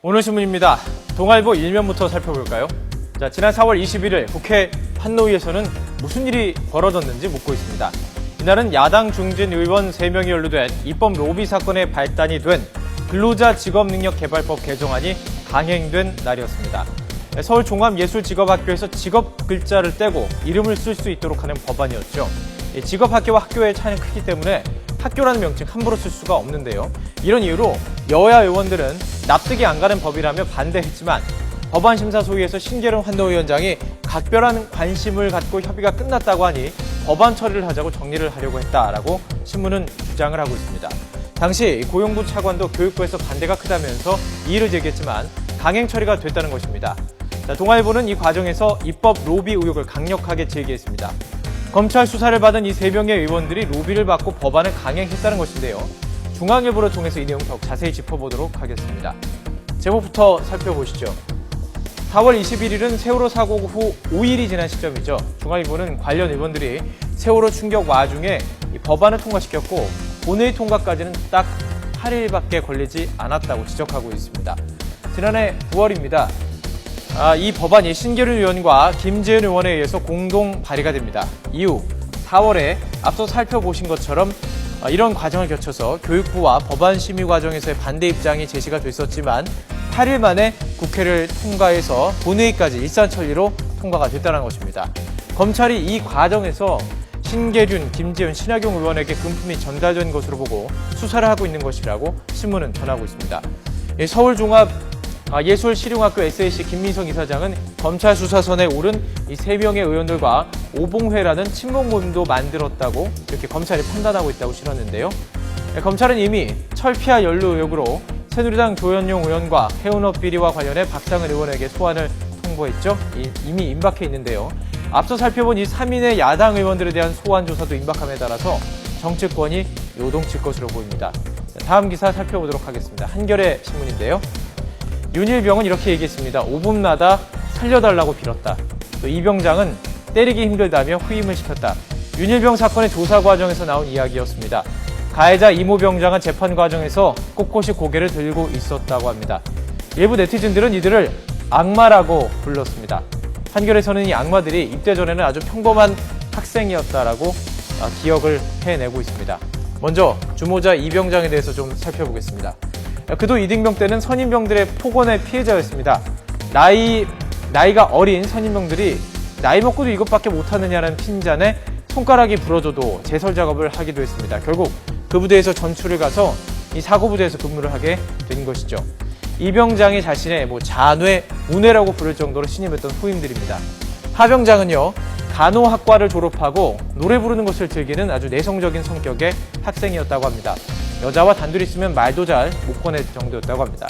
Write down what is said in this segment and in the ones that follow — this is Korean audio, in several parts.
오늘 신문입니다. 동아일보 일면부터 살펴볼까요? 자, 지난 4월 21일 국회 환노위에서는 무슨 일이 벌어졌는지 묻고 있습니다. 이날은 야당 중진 의원 3명이 연루된 입법 로비 사건에 발단이 된 근로자 직업능력개발법 개정안이 강행된 날이었습니다. 서울종합예술직업학교에서 직업 글자를 떼고 이름을 쓸 수 있도록 하는 법안이었죠. 직업학교와 학교의 차이는 크기 때문에 학교라는 명칭 함부로 쓸 수가 없는데요. 이런 이유로 여야 의원들은 납득이 안 가는 법이라며 반대했지만 법안심사소위에서 신계룡 환노위원장이 각별한 관심을 갖고 협의가 끝났다고 하니 법안 처리를 하자고 정리를 하려고 했다라고 신문은 주장을 하고 있습니다. 당시 고용부 차관도 교육부에서 반대가 크다면서 이의를 제기했지만 강행 처리가 됐다는 것입니다. 동아일보는 이 과정에서 입법 로비 의혹을 강력하게 제기했습니다. 검찰 수사를 받은 이 3명의 의원들이 로비를 받고 법안을 강행했다는 것인데요. 중앙일보를 통해서 이 내용 더 자세히 짚어보도록 하겠습니다. 제목부터 살펴보시죠. 4월 21일은 세월호 사고 후 5일이 지난 시점이죠. 중앙일보는 관련 의원들이 세월호 충격 와중에 이 법안을 통과시켰고 본회의 통과까지는 딱 8일밖에 걸리지 않았다고 지적하고 있습니다. 지난해 9월입니다. 이 법안이 신계룡 의원과 김재현 의원에 의해서 공동 발의가 됩니다. 이후 4월에 앞서 살펴보신 것처럼 이런 과정을 거쳐서 교육부와 법안 심의 과정에서의 반대 입장이 제시가 됐었지만 8일 만에 국회를 통과해서 본회의까지 일산천리로 통과가 됐다는 것입니다. 검찰이 이 과정에서 신계륜, 김재현, 신하경 의원에게 금품이 전달된 것으로 보고 수사를 하고 있는 것이라고 신문은 전하고 있습니다. 서울종합예술실용학교 SAC 김민성 이사장은 검찰 수사선에 오른 이 3명의 의원들과 오봉회라는 친목 모임도 만들었다고 이렇게 검찰이 판단하고 있다고 실었는데요. 검찰은 이미 철피아 연루 의혹으로 새누리당 조현용 의원과 해운업 비리와 관련해 박상은 의원에게 소환을 통보했죠. 이미 임박해 있는데요. 앞서 살펴본 이 3인의 야당 의원들에 대한 소환 조사도 임박함에 따라서 정치권이 요동칠 것으로 보입니다. 다음 기사 살펴보도록 하겠습니다. 한겨레 신문인데요. 윤일병은 이렇게 얘기했습니다. 5분마다 살려달라고 빌었다. 또 이병장은 때리기 힘들다며 후임을 시켰다. 윤일병 사건의 조사 과정에서 나온 이야기였습니다. 가해자 이모 병장은 재판 과정에서 꼿꼿이 고개를 들고 있었다고 합니다. 일부 네티즌들은 이들을 악마라고 불렀습니다. 한겨레에서는 이 악마들이 입대 전에는 아주 평범한 학생이었다라고 기억을 해내고 있습니다. 먼저 주모자 이병장에 대해서 좀 살펴보겠습니다. 그도 이등병 때는 선임병들의 폭언의 피해자였습니다. 나이가 어린 선임병들이 나이 먹고도 이것밖에 못하느냐는 핀잔에 손가락이 부러져도 제설 작업을 하기도 했습니다. 결국 그 부대에서 전출을 가서 이 사고부대에서 근무를 하게 된 것이죠. 이병장이 자신의 잔회, 문회라고 부를 정도로 신임했던 후임들입니다. 하병장은요, 간호학과를 졸업하고 노래 부르는 것을 즐기는 아주 내성적인 성격의 학생이었다고 합니다. 여자와 단둘이 있으면 말도 잘 못 꺼낼 정도였다고 합니다.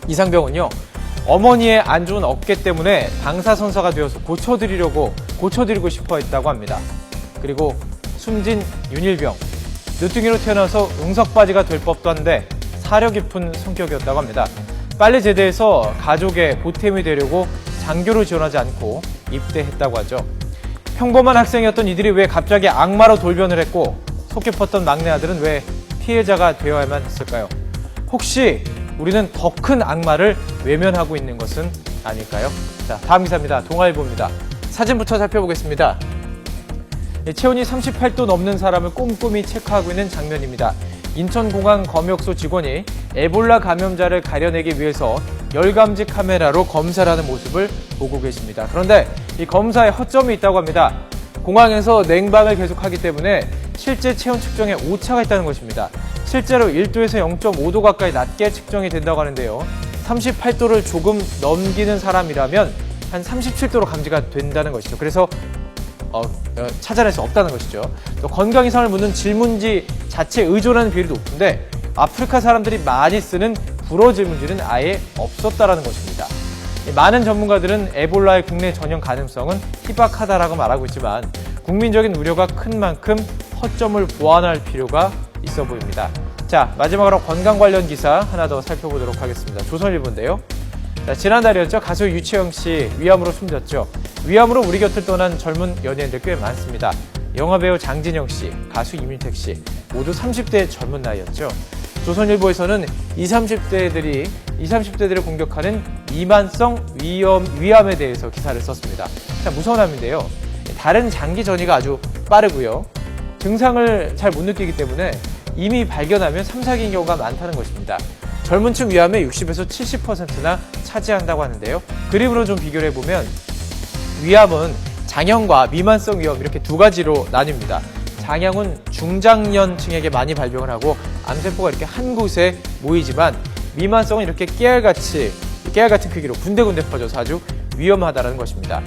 이상병은요, 어머니의 안 좋은 어깨 때문에 방사선사가 되어서 고쳐드리고 싶어 했다고 합니다. 그리고 숨진 윤일병, 늦둥이로 태어나서 응석바지가 될 법도 한데 사려 깊은 성격이었다고 합니다. 빨리 제대해서 가족의 보탬이 되려고 장교로 지원하지 않고 입대했다고 하죠. 평범한 학생이었던 이들이 왜 갑자기 악마로 돌변을 했고 속 깊었던 막내 아들은 왜 피해자가 되어야만 했을까요? 혹시 우리는 더 큰 악마를 외면하고 있는 것은 아닐까요? 자, 다음 기사입니다. 동아일보입니다. 사진부터 살펴보겠습니다. 체온이 38도 넘는 사람을 꼼꼼히 체크하고 있는 장면입니다. 인천공항 검역소 직원이 에볼라 감염자를 가려내기 위해서 열감지 카메라로 검사를 하는 모습을 보고 계십니다. 그런데 이 검사에 허점이 있다고 합니다. 공항에서 냉방을 계속하기 때문에 실제 체온 측정에 오차가 있다는 것입니다. 실제로 1도에서 0.5도 가까이 낮게 측정이 된다고 하는데요. 38도를 조금 넘기는 사람이라면 한 37도로 감지가 된다는 것이죠. 그래서 찾아낼 수 없다는 것이죠. 또 건강 이상을 묻는 질문지 자체에 의존하는 비율이 높은데 아프리카 사람들이 많이 쓰는 불어 질문지는 아예 없었다라는 것입니다. 많은 전문가들은 에볼라의 국내 전염 가능성은 희박하다라고 말하고 있지만 국민적인 우려가 큰 만큼 허점을 보완할 필요가 있어 보입니다. 자, 마지막으로 건강 관련 기사 하나 더 살펴보도록 하겠습니다. 조선일보인데요. 자, 지난달이었죠. 가수 유채영 씨 위암으로 숨졌죠. 위암으로 우리 곁을 떠난 젊은 연예인들 꽤 많습니다. 영화배우 장진영 씨, 가수 이민택 씨 모두 30대 젊은 나이였죠. 조선일보에서는 20, 30대들을 공격하는 비만성 위암에 대해서 기사를 썼습니다. 참 무서운 암인데요. 다른 장기 전이가 아주 빠르고요. 증상을 잘 못 느끼기 때문에 이미 발견하면 3, 4기인 경우가 많다는 것입니다. 젊은 층 위암의 60에서 70%나 차지한다고 하는데요. 그림으로 좀 비교를 해보면 위암은 장형과 미만성 위암 이렇게 두 가지로 나뉩니다. 장형은 중장년층에게 많이 발병을 하고 암세포가 이렇게 한 곳에 모이지만 미만성은 이렇게 깨알 같은 크기로 군데군데 퍼져서 아주 위험하다는 것입니다.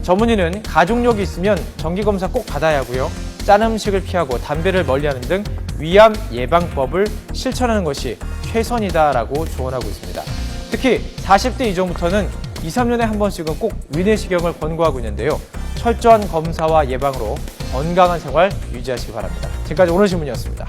전문의는 가족력이 있으면 정기검사 꼭 받아야 하고요. 짠 음식을 피하고 담배를 멀리하는 등 위암 예방법을 실천하는 것이 최선이다라고 조언하고 있습니다. 특히 40대 이전부터는 2, 3년에 한 번씩은 꼭 위내시경을 권고하고 있는데요. 철저한 검사와 예방으로 건강한 생활 유지하시기 바랍니다. 지금까지 오늘 신문이었습니다.